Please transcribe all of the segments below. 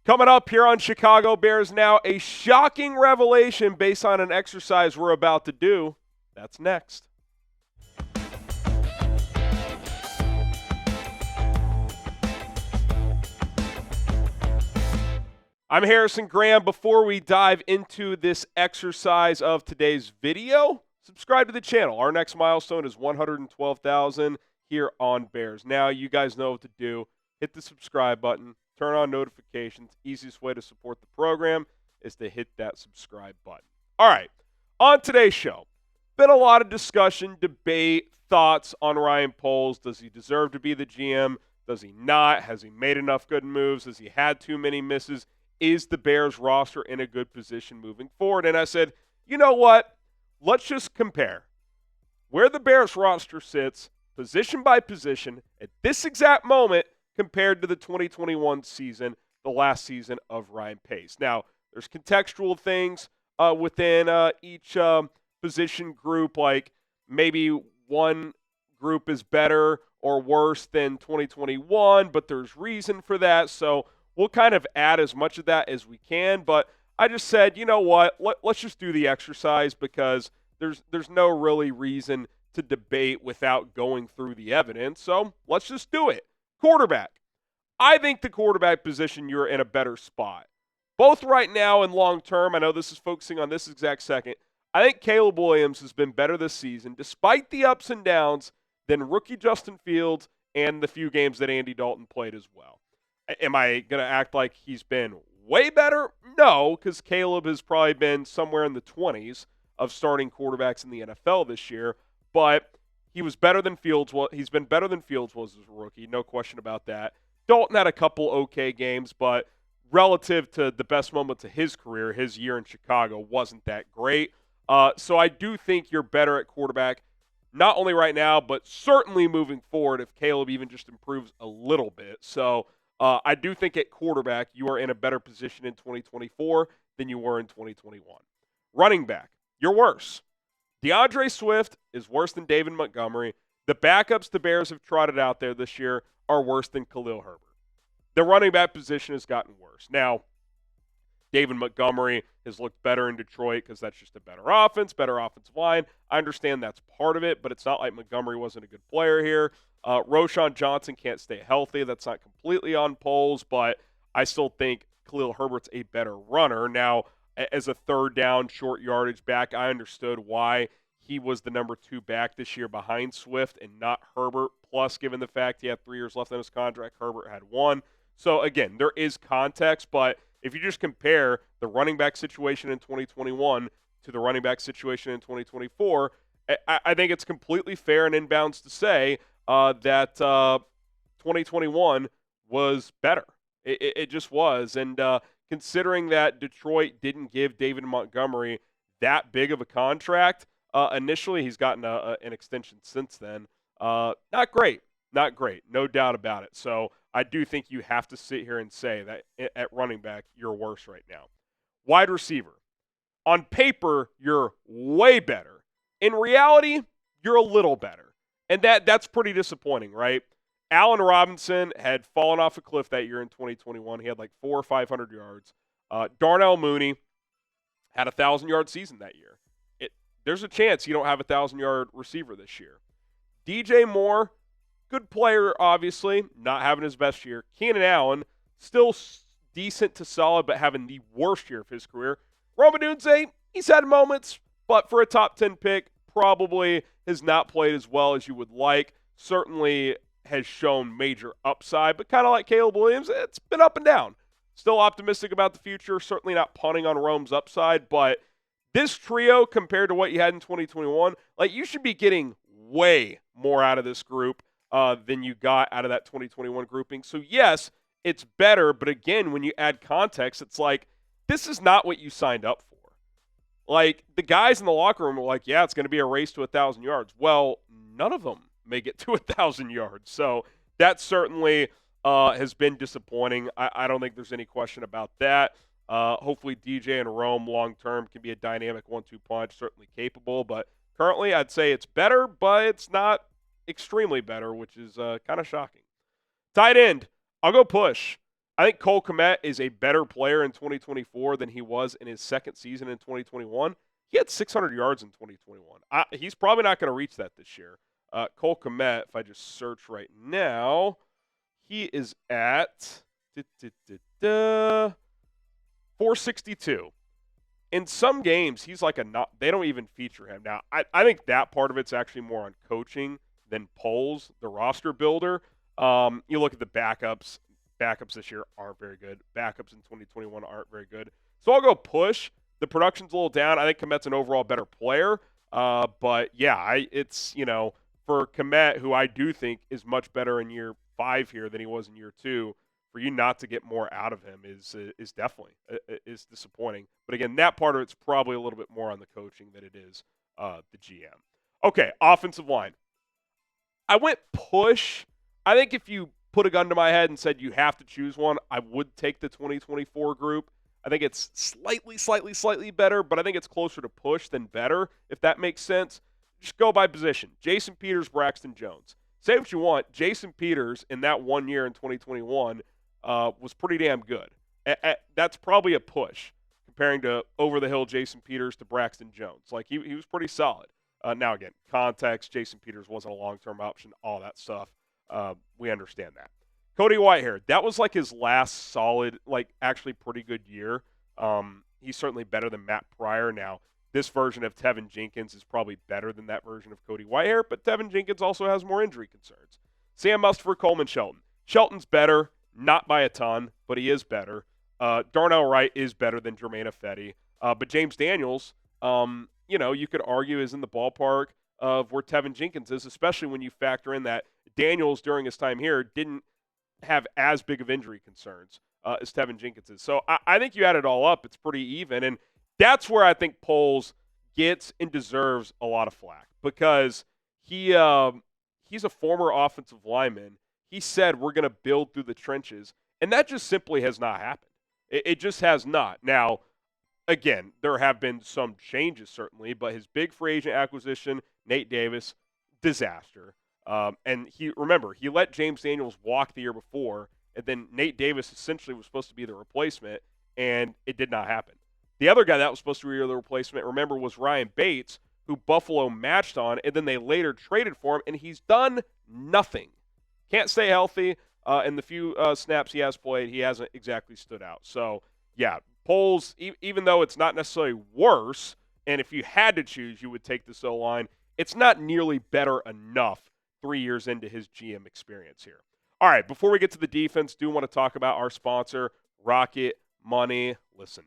Coming up here on Chicago Bears Now, a shocking revelation based on an exercise we're about to do. That's next. I'm Harrison Graham. Before we dive into this exercise of today's video, subscribe to the channel. Our next milestone is 112,000 here on Bears Now. You guys know what to do. Hit the subscribe button. Turn on notifications. Easiest way to support the program is to hit that subscribe button. All right, on today's show, been a lot of discussion, debate, thoughts on Ryan Poles. Does he deserve to be the GM? Does he not? Has he made enough good moves? Has he had too many misses? Is the Bears roster in a good position moving forward? And I said, you know what? Let's just compare where the Bears roster sits, position by position, at this exact moment, compared to the 2021 season, the last season of Ryan Pace. Now, there's contextual things within each position group, like maybe one group is better or worse than 2021, but there's reason for that. So we'll kind of add as much of that as we can. But I just said, you know what, let's just do the exercise because there's no really reason to debate without going through the evidence. So let's just do it. Quarterback. I think the quarterback position, you're in a better spot. Both right now and long term, I know this is focusing on this exact second. I think Caleb Williams has been better this season, despite the ups and downs, than rookie Justin Fields and the few games that Andy Dalton played as well. Am I going to act like he's been way better? No, because Caleb has probably been somewhere in the 20s of starting quarterbacks in the NFL this year, but he was better than Fields. Well, he's been better than Fields was as a rookie, no question about that. Dalton had a couple okay games, but relative to the best moments of his career, his year in Chicago wasn't that great. So I do think you're better at quarterback, not only right now, but certainly moving forward if Caleb even just improves a little bit. So I do think at quarterback you are in a better position in 2024 than you were in 2021. Running back, you're worse. DeAndre Swift is worse than David Montgomery. The backups the Bears have trotted out there this year are worse than Khalil Herbert. The running back position has gotten worse. Now, David Montgomery has looked better in Detroit because that's just a better offensive line. I understand that's part of it, but it's not like Montgomery wasn't a good player here. Roschon Johnson can't stay healthy. That's not completely on Poles, but I still think Khalil Herbert's a better runner. Now, as a third down, short yardage back, I understood why he was the number 2 back this year behind Swift and not Herbert. Plus, given the fact he had 3 years left on his contract, Herbert had 1. So, again, there is context, but if you just compare the running back situation in 2021 to the running back situation in 2024, I think it's completely fair and inbounds to say that 2021 was better. It just was. And considering that Detroit didn't give David Montgomery that big of a contract, initially he's gotten an extension since then. Not great. No doubt about it. So I do think you have to sit here and say that at running back, you're worse right now. Wide receiver. On paper, you're way better. In reality, you're a little better. And that's pretty disappointing, right? Allen Robinson had fallen off a cliff that year in 2021. He had like 400 or 500 yards. Darnell Mooney had a 1,000-yard season that year. There's a chance you don't have a 1,000-yard receiver this year. DJ Moore, good player, obviously, not having his best year. Keenan Allen, still decent to solid, but having the worst year of his career. Rome Odunze, he's had moments, but for a top 10 pick, probably has not played as well as you would like. Certainly has shown major upside, but kind of like Caleb Williams, it's been up and down. Still optimistic about the future, certainly not punting on Rome's upside, but this trio compared to what you had in 2021, like you should be getting way more out of this group than you got out of that 2021 grouping. So yes, it's better, but again, when you add context, it's like, this is not what you signed up for. Like, the guys in the locker room were like, yeah, it's going to be a race to 1,000 yards. Well, none of them make it to 1,000 yards. So that certainly has been disappointing. I don't think there's any question about that. Hopefully DJ and Rome long-term can be a dynamic 1-2 punch, certainly capable. But currently I'd say it's better, but it's not extremely better, which is kind of shocking. Tight end, I'll go push. I think Cole Kmet is a better player in 2024 than he was in his second season in 2021. He had 600 yards in 2021. He's probably not going to reach that this year. Cole Kmet, if I just search right now, he is at 462. In some games, he's like they don't even feature him. Now, I think that part of it's actually more on coaching than polls, the roster builder. You look at the backups. Backups this year aren't very good. Backups in 2021 aren't very good. So I'll go push. The production's a little down. I think Kmet's an overall better player. But yeah, it's, for Kmet, who I do think is much better in year 5 here than he was in year 2, for you not to get more out of him is definitely is disappointing. But again, that part of it's probably a little bit more on the coaching than it is the GM. Okay, offensive line. I went push. I think if you put a gun to my head and said you have to choose one, I would take the 2024 group. I think it's slightly better, but I think it's closer to push than better, if that makes sense. Just go by position. Jason Peters, Braxton Jones. Say what you want. Jason Peters in that 1 year in 2021 was pretty damn good. That's probably a push comparing to over-the-hill Jason Peters to Braxton Jones. Like, he was pretty solid. Now, again, context, Jason Peters wasn't a long-term option, all that stuff. We understand that. Cody Whitehair, that was like his last solid, like actually pretty good year. He's certainly better than Matt Pryor. Now, this version of Tevin Jenkins is probably better than that version of Cody Whitehair, but Tevin Jenkins also has more injury concerns. Sam Mustipher, Coleman Shelton. Shelton's better, not by a ton, but he is better. Darnell Wright is better than Jermaine Ifedi. But James Daniels, you could argue is in the ballpark of where Tevin Jenkins is, especially when you factor in that Daniels, during his time here, didn't have as big of injury concerns as Tevin Jenkins is. So I think you add it all up, it's pretty even. And that's where I think Poles gets and deserves a lot of flack, because he's a former offensive lineman. He said we're going to build through the trenches, and that just simply has not happened. It just has not. Now, again, there have been some changes certainly, but his big free agent acquisition, Nate Davis, disaster. And he let James Daniels walk the year before, and then Nate Davis essentially was supposed to be the replacement, and it did not happen. The other guy that was supposed to be the replacement, was Ryan Bates, who Buffalo matched on, and then they later traded for him, and he's done nothing. Can't stay healthy, and the few snaps he has played, he hasn't exactly stood out. So, yeah, Poles, even though it's not necessarily worse, and if you had to choose, you would take this O-line, it's not nearly better enough 3 years into his GM experience here. All right, before we get to the defense, do want to talk about our sponsor, Rocket Money. Listen,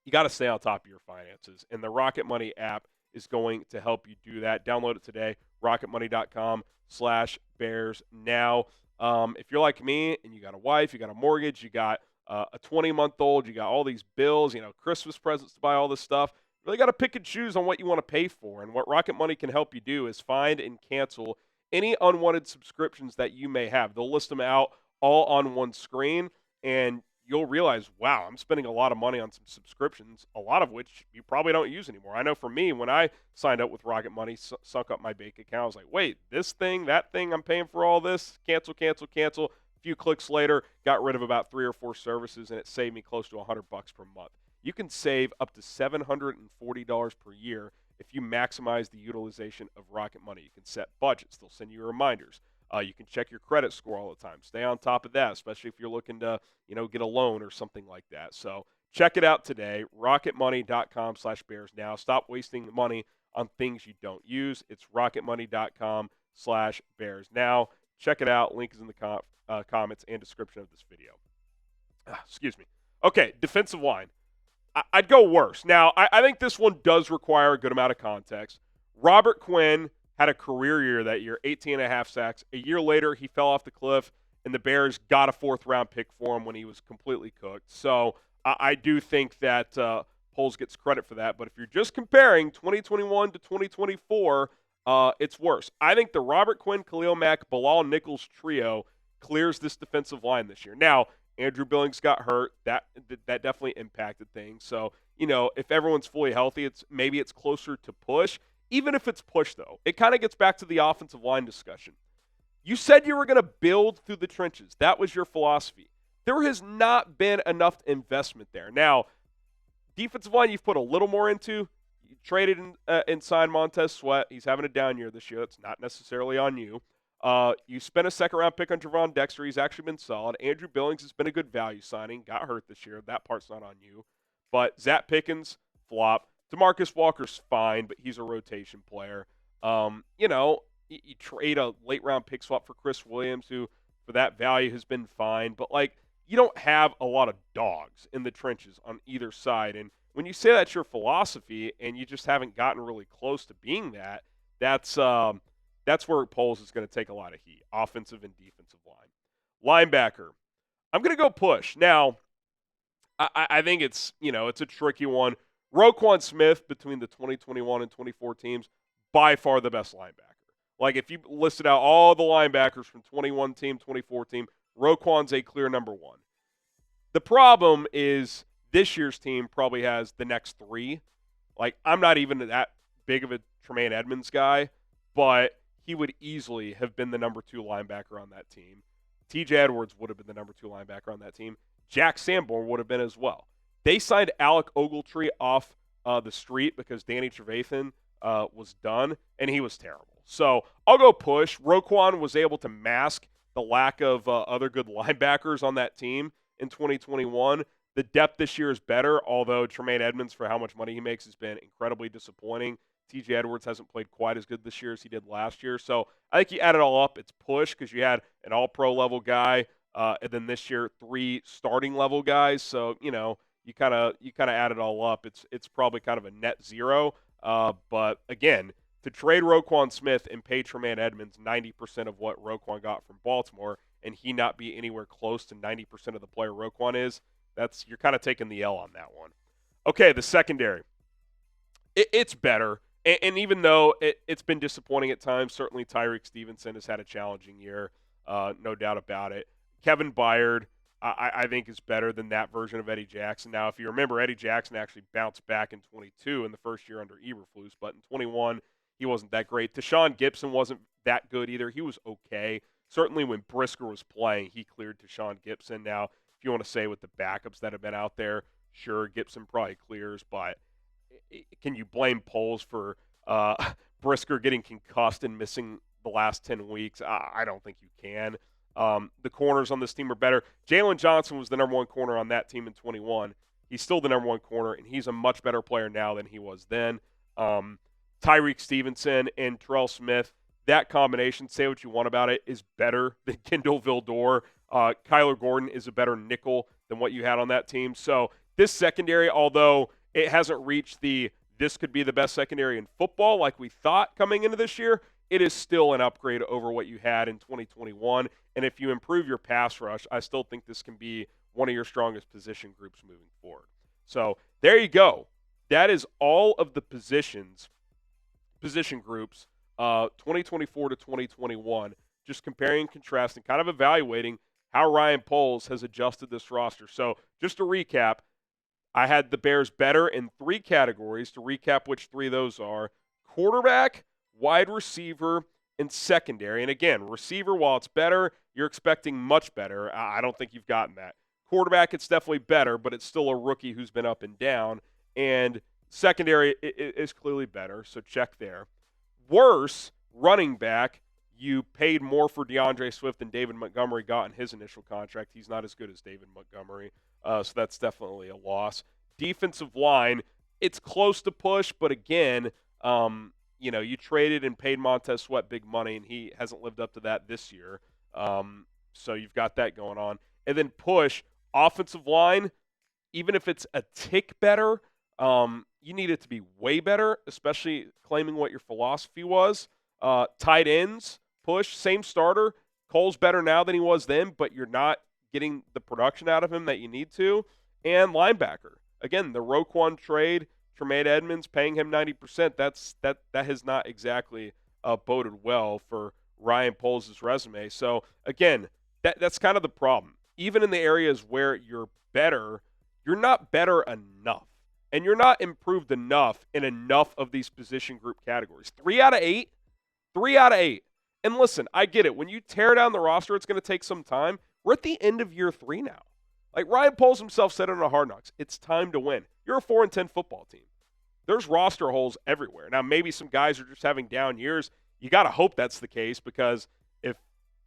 you got to stay on top of your finances, and the Rocket Money app is going to help you do that. Download it today, rocketmoney.com/bears now. If you're like me and you got a wife, you got a mortgage, you got a 20-month-old, you got all these bills, Christmas presents to buy, all this stuff, you really got to pick and choose on what you want to pay for. And what Rocket Money can help you do is find and cancel any unwanted subscriptions that you may have. They'll list them out all on one screen, and you'll realize, wow, I'm spending a lot of money on some subscriptions, a lot of which you probably don't use anymore. I know for me, when I signed up with Rocket Money, sunk up my bank account, I was like, wait, this thing, that thing, I'm paying for all this? Cancel. A few clicks later, got rid of about 3 or 4 services, and it saved me close to $100 per month. You can save up to $740 per year if you maximize the utilization of Rocket Money. You can set budgets. They'll send you reminders. You can check your credit score all the time. Stay on top of that, especially if you're looking to, get a loan or something like that. So check it out today, rocketmoney.com/bears now. Stop wasting money on things you don't use. It's rocketmoney.com/bears now. Check it out. Link is in the comments and description of this video. Excuse me. Okay, defensive line. I'd go worse. Now, I think this one does require a good amount of context. Robert Quinn had a career year that year, 18.5 sacks. A year later, he fell off the cliff, and the Bears got a 4th-round pick for him when he was completely cooked. So I do think that Poles gets credit for that. But if you're just comparing 2021 to 2024, it's worse. I think the Robert Quinn, Khalil Mack, Bilal Nichols trio clears this defensive line this year. Now, Andrew Billings got hurt. That definitely impacted things. So, if everyone's fully healthy, it's closer to push. Even if it's push, though, it kind of gets back to the offensive line discussion. You said you were going to build through the trenches. That was your philosophy. there has not been enough investment there. Now, defensive line you've put a little more into. You traded and signed Montez Sweat. He's having a down year this year. That's not necessarily on you. You spent a second-round pick on Javon Dexter. He's actually been solid. Andrew Billings has been a good value signing. Got hurt this year. That part's not on you. But Zach Pickens, flop. DeMarcus Walker's fine, but he's a rotation player. You trade a late-round pick swap for Chris Williams, who for that value has been fine. But, you don't have a lot of dogs in the trenches on either side. And when you say that's your philosophy and you just haven't gotten really close to being that, that's where Poles is going to take a lot of heat, offensive and defensive line. Linebacker, I'm going to go push. Now, I think it's a tricky one. Roquan Smith, between the 2021 and 24 teams, by far the best linebacker. If you listed out all the linebackers from 21 team, 24 team, Roquan's a clear number one. The problem is this year's team probably has the next three. I'm not even that big of a Tremaine Edmonds guy, but he would easily have been the number 2 linebacker on that team. TJ Edwards would have been the number 2 linebacker on that team. Jack Sanborn would have been as well. They signed Alec Ogletree off the street because Danny Trevathan was done, and he was terrible. So I'll go push. Roquan was able to mask the lack of other good linebackers on that team in 2021. The depth this year is better, although Tremaine Edmonds, for how much money he makes, has been incredibly disappointing. TJ Edwards hasn't played quite as good this year as he did last year. So I think you add it all up, it's push because you had an all-pro level guy, and then this year 3 starting level guys. So, you kind of add it all up. It's probably kind of a net zero. But again, to trade Roquan Smith and pay Tremaine Edmonds 90% of what Roquan got from Baltimore and he not be anywhere close to 90% of the player Roquan is, you're kind of taking the L on that one. Okay, the secondary. It's better. And even though it's been disappointing at times, certainly Tyreek Stevenson has had a challenging year, no doubt about it. Kevin Byard, I think, is better than that version of Eddie Jackson. Now, if you remember, Eddie Jackson actually bounced back in 22 in the first year under Eberflus, but in 21, he wasn't that great. Tashawn Gibson wasn't that good either. He was okay. Certainly when Brisker was playing, he cleared Tashawn Gibson. Now, if you want to say with the backups that have been out there, sure, Gibson probably clears, but can you blame Poles for Brisker getting concussed and missing the last 10 weeks? I don't think you can. The corners on this team are better. Jalen Johnson was the number 1 corner on that team in 21. He's still the number 1 corner, and he's a much better player now than he was then. Tyreek Stevenson and Terrell Smith, that combination, say what you want about it, is better than Kendall Vildor. Kyler Gordon is a better nickel than what you had on that team. So this secondary, although it hasn't reached this could be the best secondary in football like we thought coming into this year, it is still an upgrade over what you had in 2021. And if you improve your pass rush, I still think this can be one of your strongest position groups moving forward. So there you go. That is all of the position groups, 2024 to 2021, just comparing and contrasting, kind of evaluating how Ryan Poles has adjusted this roster. So just to recap, I had the Bears better in 3 categories. To recap which 3 those are: quarterback, wide receiver, and secondary. And again, receiver, while it's better, you're expecting much better. I don't think you've gotten that. Quarterback, it's definitely better, but it's still a rookie who's been up and down. And secondary is clearly better, so check there. Worse, running back, you paid more for DeAndre Swift than David Montgomery got in his initial contract. He's not as good as David Montgomery, so that's definitely a loss. Defensive line, it's close to push, but again, you traded and paid Montez Sweat big money, and he hasn't lived up to that this year. So you've got that going on. And then push, offensive line, even if it's a tick better, you need it to be way better, especially claiming what your philosophy was. Tight ends, push, same starter. Cole's better now than he was then, but you're not getting the production out of him that you need to. And linebacker. Again, the Roquan trade, Tremaine Edmonds paying him 90%, that has not exactly boded well for Ryan Poles' resume. So, again, that's kind of the problem. Even in the areas where you're better, you're not better enough. And you're not improved enough in enough of these position group categories. 3 out of 8? 3 out of 8. And listen, I get it. When you tear down the roster, it's going to take some time. We're at the end of year 3 now. Like Ryan Poles himself said on a Hard Knocks, it's time to win. You're a 4-10 football team. There's roster holes everywhere. Now, maybe some guys are just having down years. You got to hope that's the case because if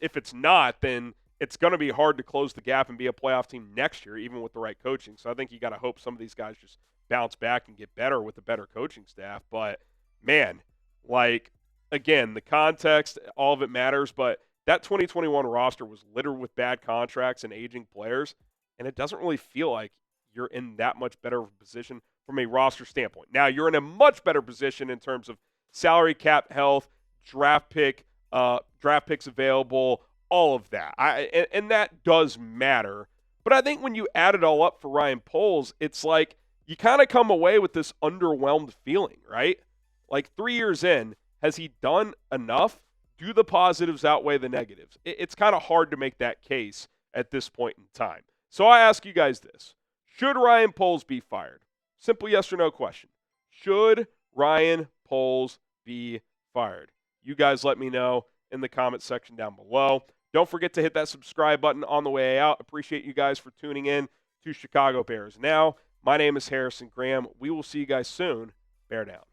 it's not, then it's going to be hard to close the gap and be a playoff team next year, even with the right coaching. So I think you got to hope some of these guys just bounce back and get better with a better coaching staff. But, man, like, again, the context, all of it matters. But that 2021 roster was littered with bad contracts and aging players, and it doesn't really feel like you're in that much better position from a roster standpoint. Now, you're in a much better position in terms of salary cap health, draft picks available, all of that. And that does matter. But I think when you add it all up for Ryan Poles, it's like you kind of come away with this underwhelmed feeling, right? Like 3 years in, has he done enough? Do the positives outweigh the negatives? It's kind of hard to make that case at this point in time. So I ask you guys this. Should Ryan Poles be fired? Simple yes or no question. Should Ryan Poles be fired? You guys let me know in the comment section down below. Don't forget to hit that subscribe button on the way out. Appreciate you guys for tuning in to Chicago Bears Now. My name is Harrison Graham. We will see you guys soon. Bear down.